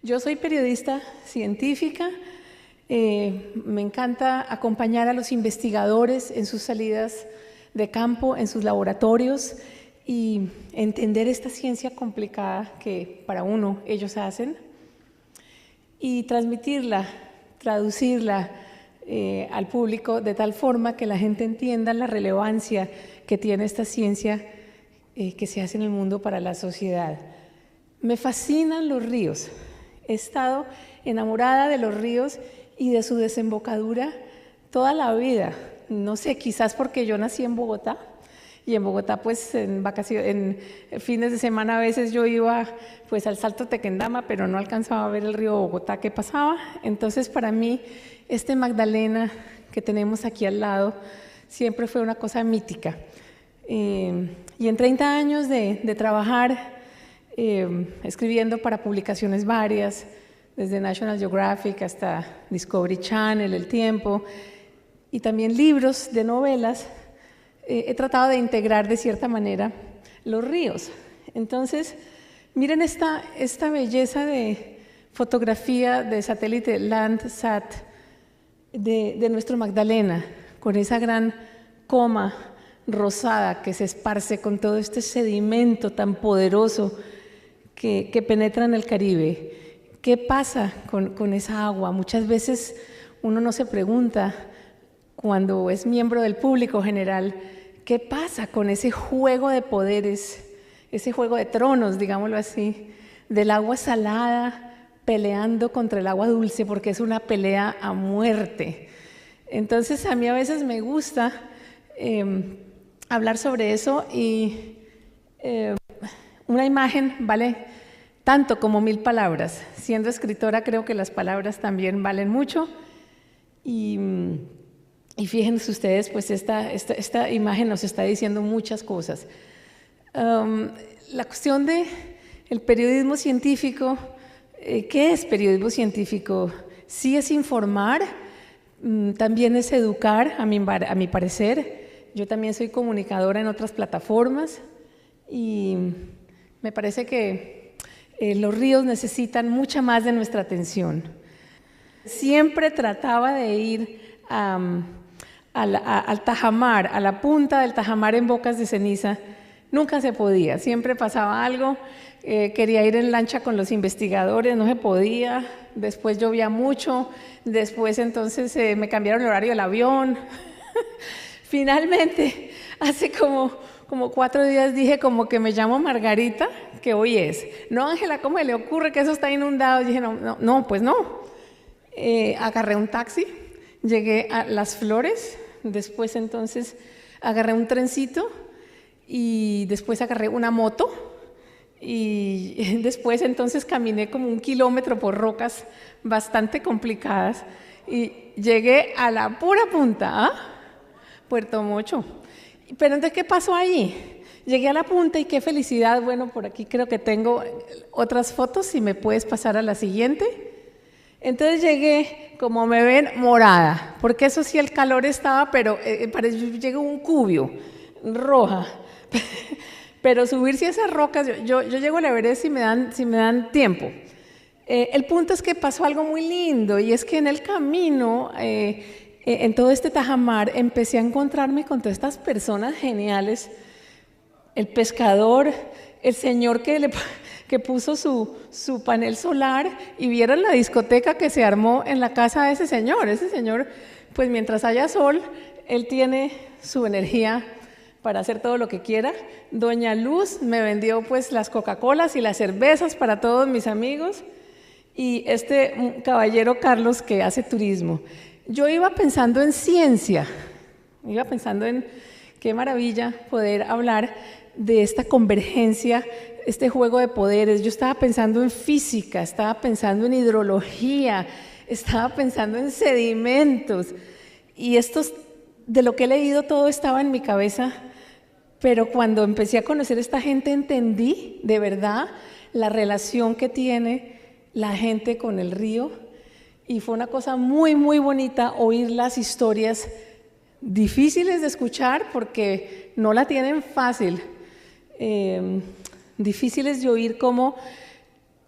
Yo soy periodista científica, me encanta acompañar a los investigadores en sus salidas de campo, en sus laboratorios y entender esta ciencia complicada que para uno ellos hacen y transmitirla, traducirla al público de tal forma que la gente entienda la relevancia que tiene esta ciencia que se hace en el mundo para la sociedad. Me fascinan los ríos. He estado enamorada de los ríos y de su desembocadura toda la vida. No sé, quizás porque yo nací en Bogotá y en Bogotá pues en vacaciones, en fines de semana a veces yo iba pues al Salto Tequendama, pero no alcanzaba a ver el río Bogotá que pasaba. Entonces para mí este Magdalena que tenemos aquí al lado siempre fue una cosa mítica. Y en 30 años de trabajar escribiendo para publicaciones varias, desde National Geographic hasta Discovery Channel, El Tiempo, y también libros de novelas, he tratado de integrar de cierta manera los ríos. Entonces, miren esta belleza de fotografía de satélite Landsat de nuestro Magdalena, con esa gran coma rosada que se esparce con todo este sedimento tan poderoso que penetra en el Caribe. ¿Qué pasa con esa agua? Muchas veces uno no se pregunta, cuando es miembro del público general, ¿qué pasa con ese juego de poderes, ese juego de tronos, digámoslo así, del agua salada peleando contra el agua dulce, porque es una pelea a muerte? Entonces a mí a veces me gusta hablar sobre eso y una imagen vale tanto como 1000 palabras. Siendo escritora creo que las palabras también valen mucho y fíjense ustedes, pues esta imagen nos está diciendo muchas cosas. La cuestión del periodismo científico, ¿qué es periodismo científico? Sí es informar, también es educar, a mi parecer. Yo también soy comunicadora en otras plataformas y me parece que los ríos necesitan mucha más de nuestra atención. Siempre trataba de ir al Tajamar, a la punta del Tajamar en Bocas de Ceniza. Nunca se podía, siempre pasaba algo. Quería ir en lancha con los investigadores, no se podía. Después llovía mucho, después entonces me cambiaron el horario del avión. Finalmente, hace como 4 días dije como que me llamo Margarita, que hoy es. No, Ángela, ¿cómo le ocurre que eso está inundado? Y dije, no, pues no. Agarré un taxi, llegué a Las Flores, después entonces agarré un trencito y después agarré una moto y después entonces caminé como 1 kilómetro por rocas bastante complicadas y llegué a la pura punta, Puerto Mocho. Pero entonces, ¿qué pasó ahí? Llegué a la punta y qué felicidad. Bueno, por aquí creo que tengo otras fotos, si me puedes pasar a la siguiente. Entonces llegué, como me ven, morada, porque eso sí el calor estaba, pero llegué un cubio, roja. Pero subirse a esas rocas, yo llego al Everest si me dan tiempo. El punto es que pasó algo muy lindo y es que en el camino, en todo este Tajamar, empecé a encontrarme con todas estas personas geniales. El pescador, el señor que puso su panel solar y vieron la discoteca que se armó en la casa de ese señor. Ese señor, pues mientras haya sol, él tiene su energía para hacer todo lo que quiera. Doña Luz me vendió pues las Coca-Colas y las cervezas para todos mis amigos y este caballero Carlos que hace turismo. Yo iba pensando en ciencia, iba pensando en qué maravilla poder hablar de esta convergencia, este juego de poderes. Yo estaba pensando en física, estaba pensando en hidrología, estaba pensando en sedimentos y de lo que he leído todo estaba en mi cabeza, pero cuando empecé a conocer a esta gente entendí de verdad la relación que tiene la gente con el río y fue una cosa muy, muy bonita oír las historias difíciles de escuchar porque no la tienen fácil, difíciles de oír cómo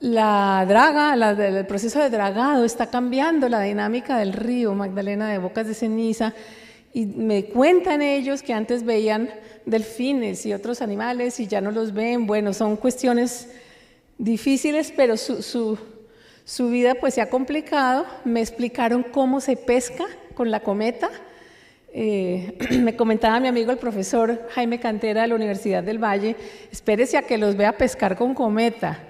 La draga, el proceso de dragado está cambiando la dinámica del río Magdalena de Bocas de Ceniza, y me cuentan ellos que antes veían delfines y otros animales y ya no los ven. Bueno, son cuestiones difíciles, pero su vida pues se ha complicado. Me explicaron cómo se pesca con la cometa. Me comentaba mi amigo el profesor Jaime Cantera de la Universidad del Valle: espérese a que los vea pescar con cometa.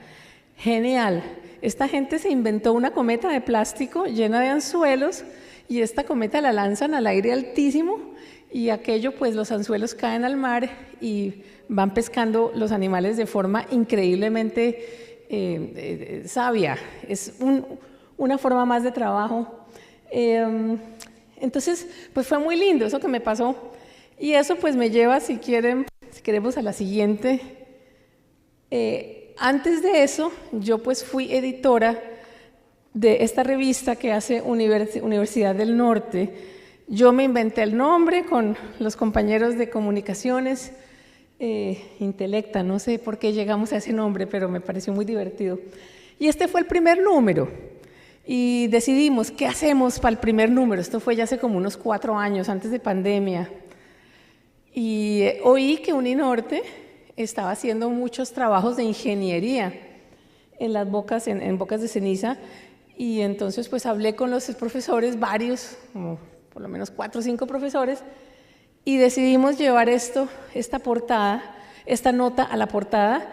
Genial. Esta gente se inventó una cometa de plástico llena de anzuelos, y esta cometa la lanzan al aire altísimo, y aquello, pues los anzuelos caen al mar y van pescando los animales de forma increíblemente sabia. Es una forma más de trabajo. Entonces, pues fue muy lindo eso que me pasó, y eso pues me lleva, si queremos, a la siguiente. Antes de eso, yo pues fui editora de esta revista que hace Universidad del Norte. Yo me inventé el nombre con los compañeros de comunicaciones, Intelecta, no sé por qué llegamos a ese nombre, pero me pareció muy divertido. Y este fue el primer número, y decidimos, ¿qué hacemos para el primer número? Esto fue ya hace como unos 4 años, antes de pandemia. Y oí que Uninorte estaba haciendo muchos trabajos de ingeniería en las bocas, en Bocas de Ceniza, y entonces pues hablé con los profesores, varios, como por lo menos 4 o 5 profesores, y decidimos llevar esta nota a la portada,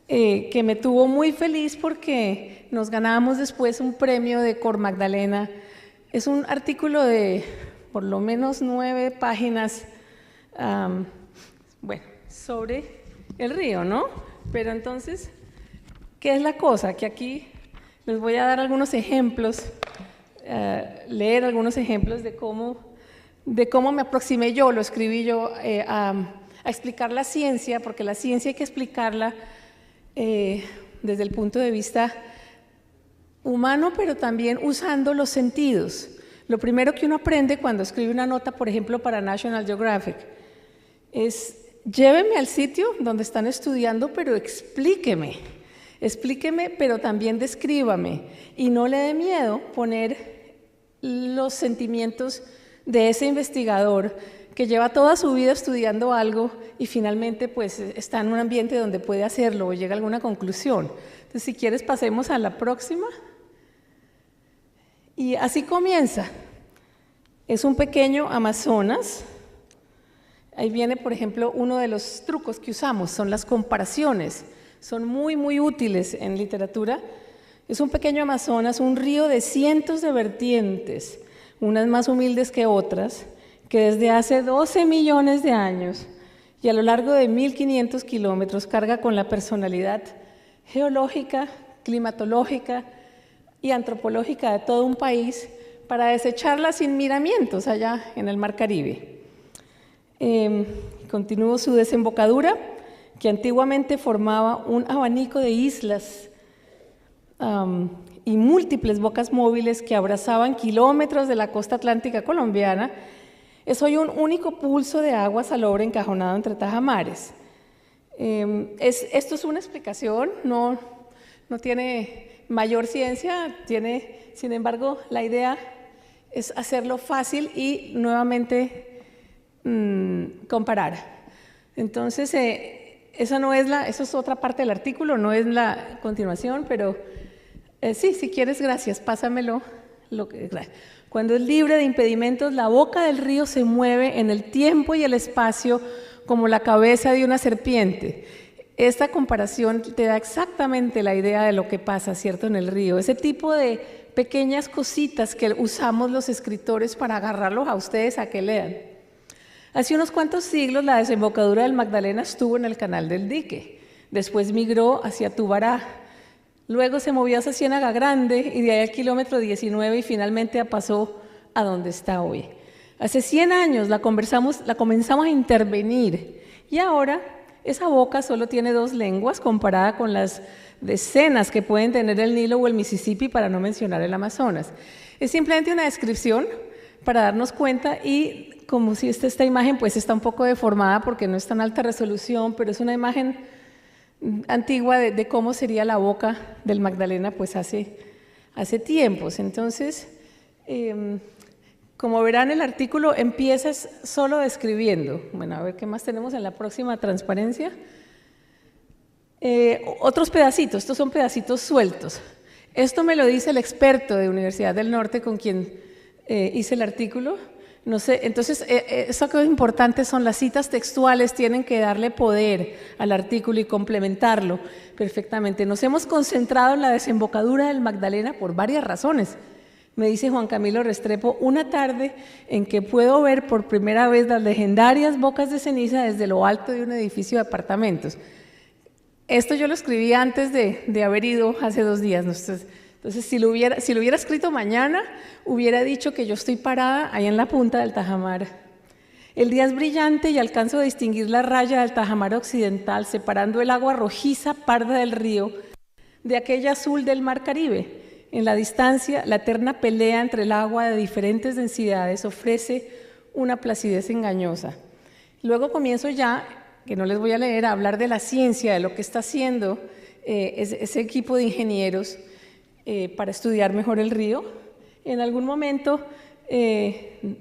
que me tuvo muy feliz porque nos ganábamos después un premio de Cor Magdalena. Es un artículo de por lo menos 9 páginas, bueno, sobre el río, ¿no? Pero entonces, ¿qué es la cosa? Que aquí les voy a dar algunos ejemplos, leer algunos ejemplos de cómo me aproximé yo, lo escribí yo, a explicar la ciencia, porque la ciencia hay que explicarla desde el punto de vista humano, pero también usando los sentidos. Lo primero que uno aprende cuando escribe una nota, por ejemplo, para National Geographic, es: lléveme al sitio donde están estudiando, pero explíqueme, pero también descríbame, y no le dé miedo poner los sentimientos de ese investigador que lleva toda su vida estudiando algo y finalmente pues está en un ambiente donde puede hacerlo o llega a alguna conclusión. Entonces, si quieres, pasemos a la próxima. Y así comienza. Es un pequeño Amazonas. Ahí viene, por ejemplo, uno de los trucos que usamos, son las comparaciones. Son muy, muy útiles en literatura. Es un pequeño Amazonas, un río de cientos de vertientes, unas más humildes que otras, que desde hace 12 millones de años y a lo largo de 1.500 kilómetros carga con la personalidad geológica, climatológica y antropológica de todo un país para desecharla sin miramientos allá en el Mar Caribe. Continúo su desembocadura, que antiguamente formaba un abanico de islas y múltiples bocas móviles que abrazaban kilómetros de la costa atlántica colombiana. Es hoy un único pulso de agua salobre encajonado entre tajamares. Esto es una explicación, no tiene mayor ciencia, sin embargo, la idea es hacerlo fácil y nuevamente comparar. Entonces, eso es otra parte del artículo, no es la continuación, pero sí, si quieres, gracias, pásamelo. Cuando es libre de impedimentos, la boca del río se mueve en el tiempo y el espacio como la cabeza de una serpiente. Esta comparación te da exactamente la idea de lo que pasa, ¿cierto?, en el río. Ese tipo de pequeñas cositas que usamos los escritores para agarrarlos a ustedes a que lean. Hace unos cuantos siglos la desembocadura del Magdalena estuvo en el Canal del Dique, después migró hacia Tubará, luego se movió hacia Ciénaga Grande y de ahí al kilómetro 19 y finalmente pasó a donde está hoy. Hace 100 años la comenzamos a intervenir y ahora esa boca solo tiene 2 lenguas comparada con las decenas que pueden tener el Nilo o el Mississippi, para no mencionar el Amazonas. Es simplemente una descripción para darnos cuenta, y como si esta imagen pues está un poco deformada porque no es tan alta resolución, pero es una imagen antigua de cómo sería la boca del Magdalena pues hace tiempos. Entonces, como verán, el artículo empieza solo describiendo. Bueno, a ver qué más tenemos en la próxima transparencia. Otros pedacitos, estos son pedacitos sueltos. Esto me lo dice el experto de Universidad del Norte con quien hice el artículo. No sé, entonces, eso que es importante son las citas textuales, tienen que darle poder al artículo y complementarlo perfectamente. Nos hemos concentrado en la desembocadura del Magdalena por varias razones. Me dice Juan Camilo Restrepo, una tarde en que puedo ver por primera vez las legendarias bocas de ceniza desde lo alto de un edificio de apartamentos. Esto yo lo escribí antes de haber ido hace 2 días. Entonces, si lo hubiera escrito mañana, hubiera dicho que yo estoy parada ahí en la punta del Tajamar. El día es brillante y alcanzo a distinguir la raya del Tajamar occidental, separando el agua rojiza parda del río de aquella azul del mar Caribe. En la distancia, la eterna pelea entre el agua de diferentes densidades ofrece una placidez engañosa. Luego comienzo ya, que no les voy a leer, a hablar de la ciencia, de lo que está haciendo ese equipo de ingenieros para estudiar mejor el río. En algún momento, el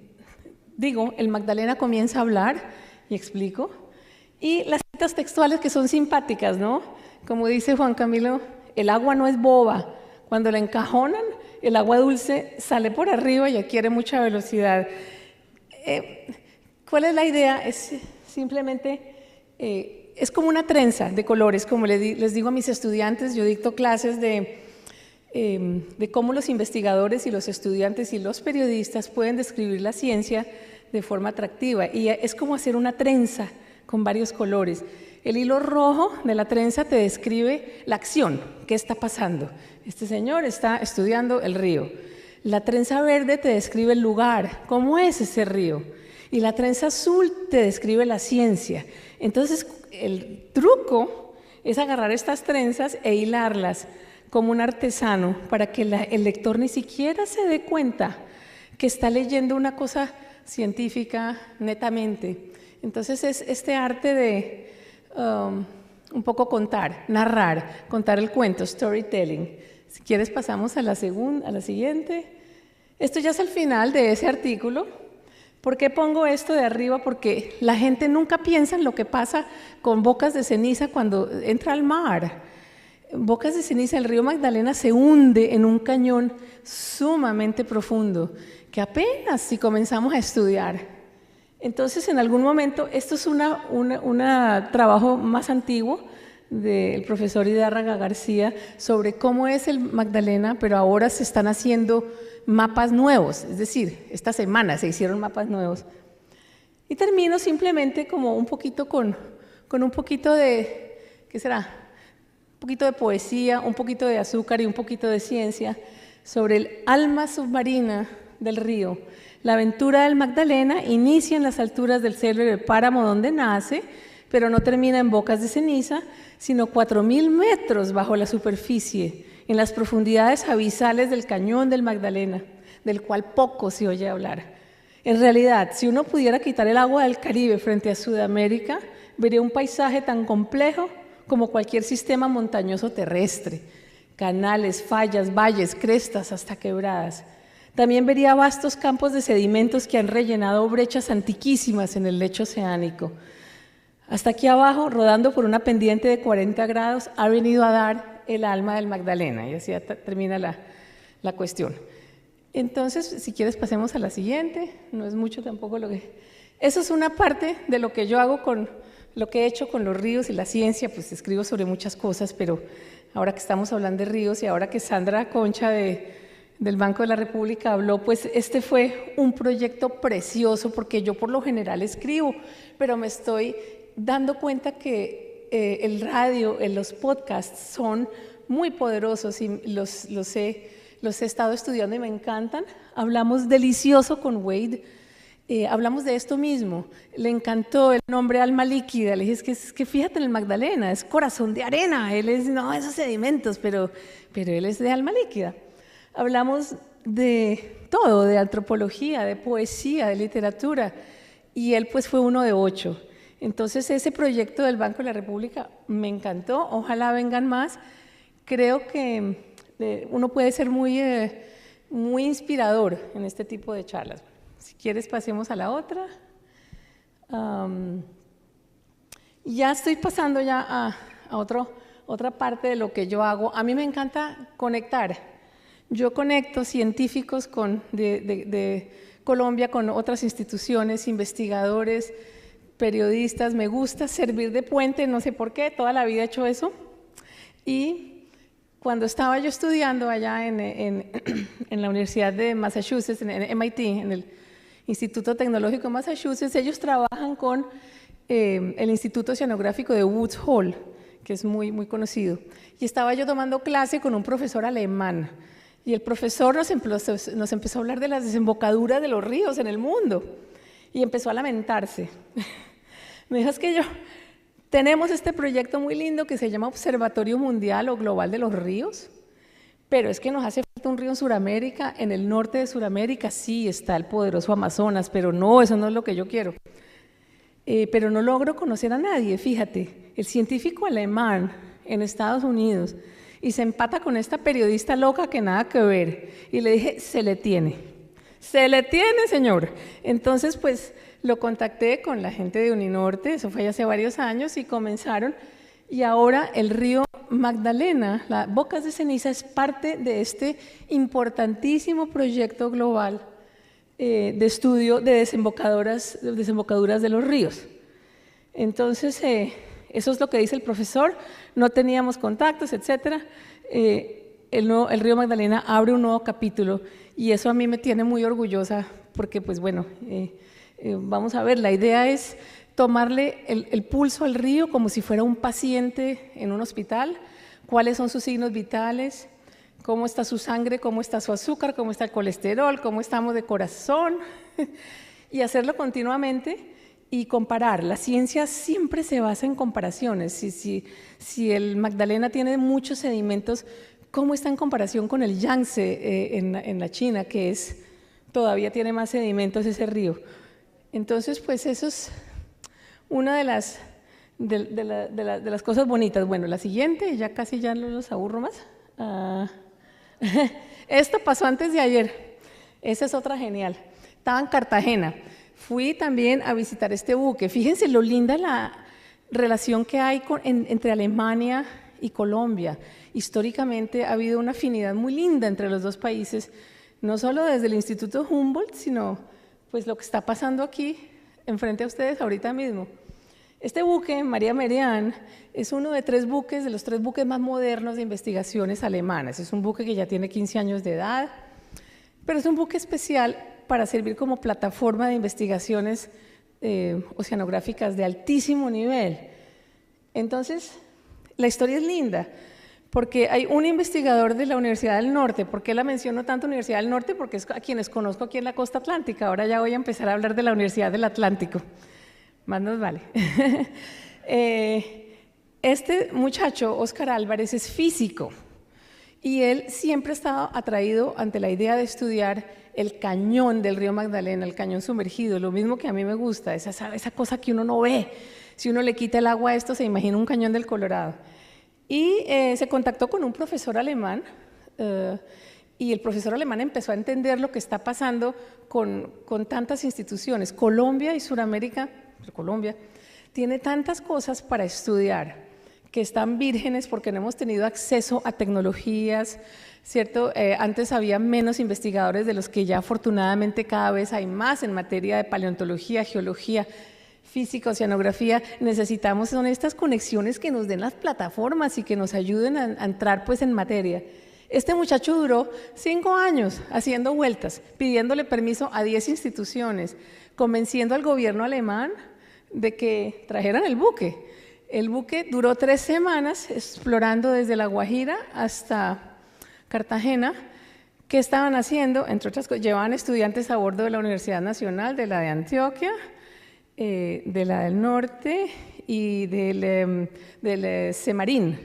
Magdalena comienza a hablar y explico. Y las citas textuales que son simpáticas, ¿no? Como dice Juan Camilo, el agua no es boba. Cuando la encajonan, el agua dulce sale por arriba y adquiere mucha velocidad. ¿Cuál es la idea? Es simplemente, es como una trenza de colores, como les digo a mis estudiantes. Yo dicto clases de cómo los investigadores y los estudiantes y los periodistas pueden describir la ciencia de forma atractiva. Y es como hacer una trenza con varios colores. El hilo rojo de la trenza te describe la acción, qué está pasando. Este señor está estudiando el río. La trenza verde te describe el lugar, cómo es ese río. Y la trenza azul te describe la ciencia. Entonces, el truco es agarrar estas trenzas e hilarlas como un artesano, para que el lector ni siquiera se dé cuenta que está leyendo una cosa científica netamente. Entonces es este arte de un poco contar, narrar, contar el cuento, storytelling. Si quieres pasamos a la siguiente. Esto ya es el final de ese artículo. ¿Por qué pongo esto de arriba? Porque la gente nunca piensa en lo que pasa con bocas de ceniza cuando entra al mar. Bocas de Ceniza, el río Magdalena se hunde en un cañón sumamente profundo, que apenas si comenzamos a estudiar. Entonces, en algún momento, esto es un trabajo más antiguo del profesor Hidárraga García sobre cómo es el Magdalena, pero ahora se están haciendo mapas nuevos, es decir, esta semana se hicieron mapas nuevos. Y termino simplemente como un poquito con un poquito de, ¿qué será?, un poquito de poesía, un poquito de azúcar y un poquito de ciencia sobre el alma submarina del río. La aventura del Magdalena inicia en las alturas del célebre páramo donde nace, pero no termina en bocas de ceniza, sino 4.000 metros bajo la superficie, en las profundidades abisales del cañón del Magdalena, del cual poco se oye hablar. En realidad, si uno pudiera quitar el agua del Caribe frente a Sudamérica, vería un paisaje tan complejo como cualquier sistema montañoso terrestre, canales, fallas, valles, crestas, hasta quebradas. También vería vastos campos de sedimentos que han rellenado brechas antiquísimas en el lecho oceánico. Hasta aquí abajo, rodando por una pendiente de 40 grados, ha venido a dar el alma del Magdalena, y así termina la cuestión. Entonces, si quieres pasemos a la siguiente, no es mucho tampoco lo que... Eso es una parte de lo que yo hago con lo que he hecho con los ríos y la ciencia. Pues escribo sobre muchas cosas, pero ahora que estamos hablando de ríos y ahora que Sandra Concha del Banco de la República habló, pues este fue un proyecto precioso, porque yo por lo general escribo, pero me estoy dando cuenta que el radio, los podcasts son muy poderosos y los he estado estudiando y me encantan. Hablamos delicioso con Wade. Hablamos de esto mismo, le encantó el nombre alma líquida, le dije, es que fíjate en el Magdalena, es corazón de arena, él es, no, esos sedimentos, pero él es de alma líquida. Hablamos de todo, de antropología, de poesía, de literatura, y él pues fue uno de 8. Entonces ese proyecto del Banco de la República me encantó, ojalá vengan más. Creo que uno puede ser muy inspirador en este tipo de charlas. Si quieres pasemos a la otra. Ya estoy pasando ya a otra parte de lo que yo hago. A mí me encanta conectar. Yo conecto científicos de Colombia con otras instituciones, investigadores, periodistas. Me gusta servir de puente, no sé por qué, toda la vida he hecho eso. Y cuando estaba yo estudiando allá en la Universidad de Massachusetts, en MIT, en el Instituto Tecnológico de Massachusetts, ellos trabajan con el Instituto Oceanográfico de Woods Hole, que es muy conocido. Y estaba yo tomando clase con un profesor alemán. Y el profesor nos empezó a hablar de las desembocaduras de los ríos en el mundo. Y empezó a lamentarse. Me dijo, es que tenemos este proyecto muy lindo que se llama Observatorio Mundial o Global de los Ríos, pero es que nos hace falta un río en Sudamérica. En el norte de Sudamérica sí está el poderoso Amazonas, pero no, eso no es lo que yo quiero. Pero no logro conocer a nadie, fíjate, el científico alemán en Estados Unidos, y se empata con esta periodista loca que nada que ver, y le dije, se le tiene, señor. Entonces, pues, lo contacté con la gente de Uninorte, eso fue hace varios años, y comenzaron, y ahora el río Magdalena, las Bocas de Ceniza, es parte de este importantísimo proyecto global de estudio de desembocaduras de los ríos. Entonces, eso es lo que dice el profesor, no teníamos contactos, etc. El río Magdalena abre un nuevo capítulo y eso a mí me tiene muy orgullosa porque, pues bueno, vamos a ver, la idea es tomarle el pulso al río como si fuera un paciente en un hospital, cuáles son sus signos vitales, cómo está su sangre, cómo está su azúcar, cómo está el colesterol, cómo estamos de corazón, y hacerlo continuamente y comparar. La ciencia siempre se basa en comparaciones. Si el Magdalena tiene muchos sedimentos, ¿cómo está en comparación con el Yangtze en la China, que todavía tiene más sedimentos ese río? Entonces, pues eso es una de las cosas bonitas. Bueno, la siguiente, ya casi ya no los aburro más. Esto pasó antes de ayer, esa es otra genial. Estaba en Cartagena, fui también a visitar este buque. Fíjense lo linda la relación que hay entre Alemania y Colombia. Históricamente ha habido una afinidad muy linda entre los dos países, no solo desde el Instituto Humboldt, sino pues lo que está pasando aquí enfrente a ustedes ahorita mismo. Este buque, María Merian, es uno de los tres buques más modernos de investigaciones alemanas. Es un buque que ya tiene 15 años de edad, pero es un buque especial para servir como plataforma de investigaciones oceanográficas de altísimo nivel. Entonces, la historia es linda, porque hay un investigador de la Universidad del Norte. ¿Por qué la menciono tanto Universidad del Norte? Porque es a quienes conozco aquí en la costa atlántica. Ahora ya voy a empezar a hablar de la Universidad del Atlántico. Más nos vale. Este muchacho, Óscar Álvarez, es físico y él siempre ha estado atraído ante la idea de estudiar el cañón del río Magdalena, el cañón sumergido, lo mismo que a mí me gusta, esa cosa que uno no ve. Si uno le quita el agua a esto, se imagina un cañón del Colorado. Y se contactó con un profesor alemán y el profesor alemán empezó a entender lo que está pasando con tantas instituciones. Colombia y Sudamérica, Colombia, tiene tantas cosas para estudiar que están vírgenes porque no hemos tenido acceso a tecnologías, ¿cierto? Antes había menos investigadores de los que ya afortunadamente cada vez hay más en materia de paleontología, geología, física, oceanografía. Necesitamos son estas conexiones que nos den las plataformas y que nos ayuden a entrar pues en materia. Este muchacho duró 5 años haciendo vueltas, pidiéndole permiso a 10 instituciones, convenciendo al gobierno alemán de que trajeran el buque. El buque duró 3 semanas explorando desde La Guajira hasta Cartagena. ¿Qué estaban haciendo? Entre otras cosas, llevaban estudiantes a bordo de la Universidad Nacional, de la de Antioquia, de la del Norte y del Semarín.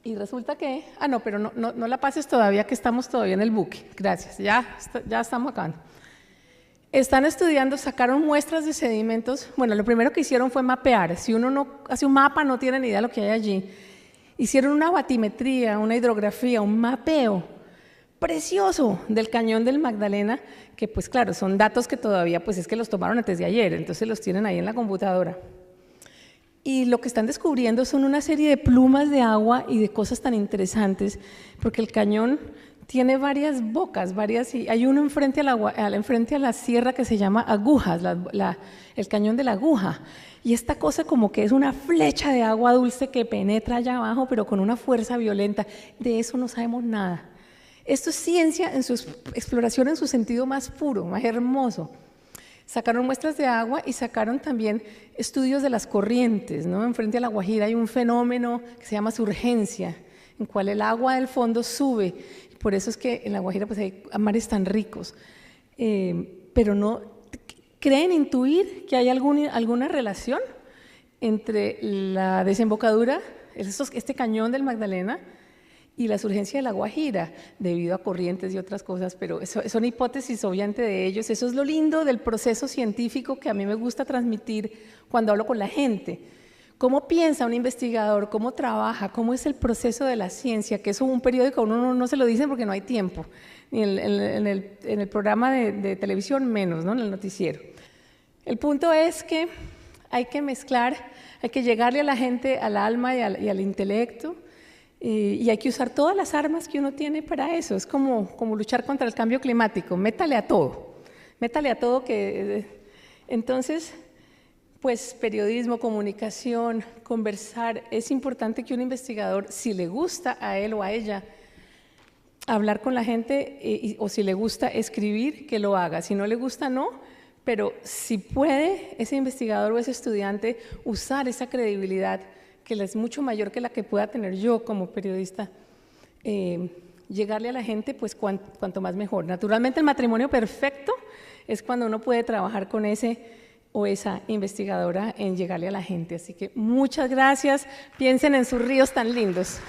Y resulta que… no, pero no la pases todavía, que estamos todavía en el buque. Gracias, ya estamos acabando. Están estudiando, sacaron muestras de sedimentos. Bueno, lo primero que hicieron fue mapear. Si uno no hace un mapa, no tiene ni idea de lo que hay allí. Hicieron una batimetría, una hidrografía, un mapeo precioso del cañón del Magdalena, que pues claro, son datos que todavía pues es que los tomaron antes de ayer, entonces los tienen ahí en la computadora. Y lo que están descubriendo son una serie de plumas de agua y de cosas tan interesantes, porque el cañón tiene varias bocas, y hay uno enfrente a la sierra que se llama Agujas, el cañón de la Aguja. Y esta cosa como que es una flecha de agua dulce que penetra allá abajo, pero con una fuerza violenta. De eso no sabemos nada. Esto es ciencia en su exploración en su sentido más puro, más hermoso. Sacaron muestras de agua y sacaron también estudios de las corrientes, ¿no? Enfrente a La Guajira hay un fenómeno que se llama surgencia, en cual el agua del fondo sube. Por eso es que en La Guajira pues, hay mares tan ricos. Pero no creen intuir que hay alguna relación entre la desembocadura, este cañón del Magdalena, y la surgencia de La Guajira, debido a corrientes y otras cosas, pero son hipótesis obviamente de ellos. Eso es lo lindo del proceso científico que a mí me gusta transmitir cuando hablo con la gente. ¿Cómo piensa un investigador? ¿Cómo trabaja? ¿Cómo es el proceso de la ciencia? Que eso un periódico a uno no se lo dicen porque no hay tiempo, ni en el programa de televisión menos, ¿no? En el noticiero. El punto es que hay que mezclar, hay que llegarle a la gente, al alma y al intelecto, y hay que usar todas las armas que uno tiene para eso. Es como luchar contra el cambio climático, métale a todo entonces, pues periodismo, comunicación, conversar. Es importante que un investigador, si le gusta a él o a ella hablar con la gente, o si le gusta escribir, que lo haga. Si no le gusta, no, pero si puede ese investigador o ese estudiante usar esa credibilidad, que es mucho mayor que la que pueda tener yo como periodista, llegarle a la gente, pues cuanto más mejor. Naturalmente el matrimonio perfecto es cuando uno puede trabajar con ese o esa investigadora en llegarle a la gente. Así que muchas gracias, piensen en sus ríos tan lindos.